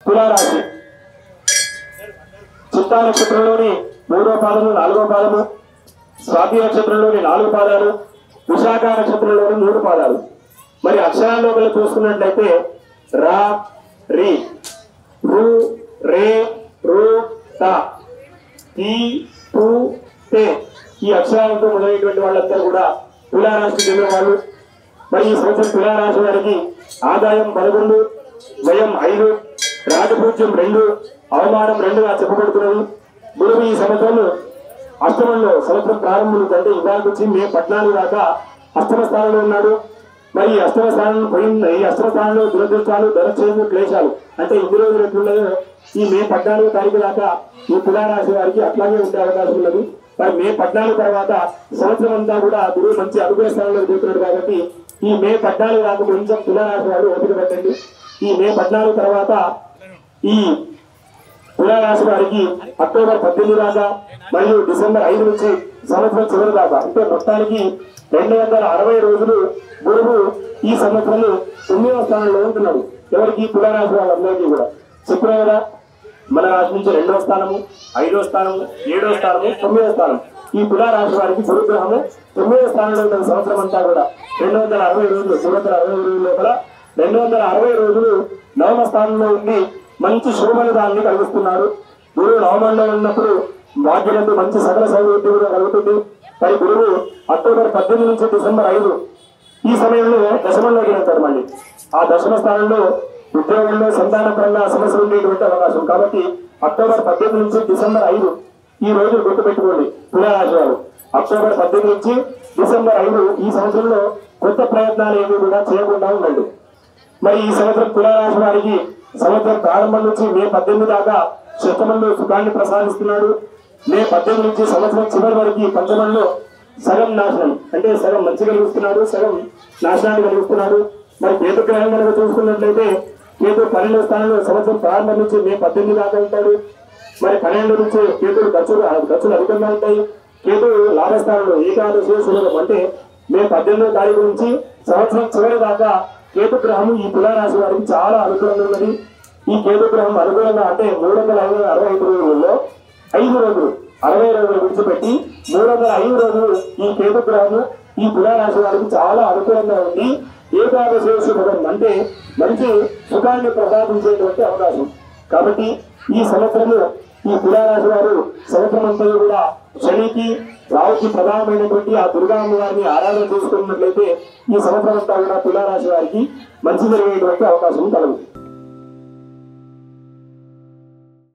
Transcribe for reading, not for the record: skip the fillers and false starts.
తులారాశి చిత్తా నక్షత్రంలోని 3వ పాదము 4వ పాదము, స్వాతి నక్షత్రంలోని 4 పాదాలు, విశాఖ నక్షత్రంలోని 3 పాదాలు. మరి అక్షరాల్లో చూసుకున్నట్లయితే రా, రి, రు, రే, రు, త, ఈ, టు, తే ఈ అక్షరాలతో మొదలైనటువంటి వాళ్ళందరూ కూడా తులారాశికి చెందిన వాళ్ళు. మరి ఈ సంవత్సరం తులారాశి వారికి ఆదాయం 11, వ్యయం 5, రాజపూజ్యం 2, అవమానం 2గా చెప్పబడుతున్నది. గురువు ఈ సంవత్సరం అష్టమంలో సంవత్సరం ప్రారంభం అంటే ఇవాళ నుంచి మే 14 దాకా అష్టమ స్థానంలో ఉన్నాడు. మరి ఈ అష్టమ స్థానంలో పోయిన ఈ అష్టమ స్థానంలో దురదృష్టాలు, ధనక్షేమం, క్లేశాలు అంటే ఇన్ని రోజులు ఎట్లున్నాయో ఈ మే 14 తారీఖు దాకా ఈ తులారాశి వారికి అట్లాగే ఉండే అవకాశం ఉన్నది. మరి మే 14 తర్వాత సంవత్సరం అంతా కూడా గురువు మంచి అనుకూల స్థానంలో పోతున్నాడు కాబట్టి ఈ మే 14 దాకా కొంచెం తులారాశి వారు ఓపిక పెట్టండి. ఈ మే 14 తర్వాత ఈ తులారాశి వారికి అక్టోబర్ 18 దాకా మరియు డిసెంబర్ 5 నుంచి సంవత్సరం చివరి దాకా అంటే మొత్తానికి 260 రోజులు గురువు ఈ సంవత్సరం 9వ స్థానంలో ఉంటున్నాడు. ఎవరికి? తులారాశి వాళ్ళందరికీ కూడా. చెప్పినా కదా మన రాశి నుంచి 2వ స్థానము, 5వ స్థానము, 7వ స్థానము, 9వ స్థానం. ఈ తులారాశి వారికి గురుగ్రహము 9వ స్థానంలో ఉన్న సంవత్సరం అంతా కూడా 260 రోజులు 360 రోజుల లోపల 260 రోజులు 9వ స్థానంలో ఉండి మంచి శుభఫలితాన్ని కలిగిస్తున్నారు. గురువు నవమంలో ఉన్నప్పుడు భాగ్యమందు మంచి సకల సౌలభ్యం కూడా కలుగుతుంది. మరి గురువు అక్టోబర్ 18 నుంచి డిసెంబర్ 5 ఈ సమయంలో దశమంలోకి వెళ్తారు. మళ్ళీ ఆ దశమ స్థానంలో ఉద్యోగంలో సంతానపరంగా సమస్యలు ఉండేటువంటి అవకాశం. కాబట్టి అక్టోబర్ 18 నుంచి డిసెంబర్ 5 ఈ రోజు గుర్తుపెట్టుకోండి తులారాశి వారు. అక్టోబర్ 18 నుంచి డిసెంబర్ 5 ఈ సంవత్సరంలో కొత్త ప్రయత్నాలు ఏమీ కూడా చేయకుండా ఉండండి. మరి ఈ సంవత్సరం తులారాశి వారికి సంవత్సరం ప్రారంభం నుంచి మే 18 దాకా షష్టమంలో సుఖాన్ని ప్రసాదిస్తున్నాడు. మే 18 నుంచి సంవత్సరం చివరి వరకు పంచమంలో సగం నాశనం అంటే సగం మంచి కలిగిస్తున్నాడు, సగం నాశనాన్ని కలిగిస్తున్నాడు. మరి కేతు గ్రహం కనుక చూసుకున్నట్లయితే కేతు 12వ స్థానంలో సంవత్సరం ప్రారంభం నుంచి మే 18 దాకా ఉంటాడు. మరి 12 నుంచి కేతులు ఖర్చులు అధికంగా ఉంటాయి. కేతు లాభస్థానంలో ఏకాదశి శుభం అంటే మే 18వ తారీఖు నుంచి సంవత్సరం చివరి దాకా కేతు గ్రహం ఈ తులారాశి వారికి చాలా అనుకూలంగా ఉన్నది. ఈ కేతు గ్రహం అనుకూలంగా అంటే 365 రోజుల్లో 5 రోజులు 60 రోజులు విడిచిపెట్టి 305 రోజులు ఈ కేతు గ్రహము ఈ తులారాశి వారికి చాలా అనుకూలంగా ఉంది. ఏకాదశి శుభం అంటే మంచి సుఖాన్ని ప్రసాదించేటువంటి అవకాశం. కాబట్టి ఈ సంవత్సరము ఈ తులారాశి వారు సంవత్సరం అంతా కూడా శనికి రావుకి ప్రధానమైనటువంటి ఆ దుర్గా అమ్మవారిని ఆరాధన చేసుకున్నట్లయితే ఈ సంవత్సరం అంతా కూడా తులారాశి వారికి మంచి జరిగేటువంటి అవకాశం కలుగుతుంది.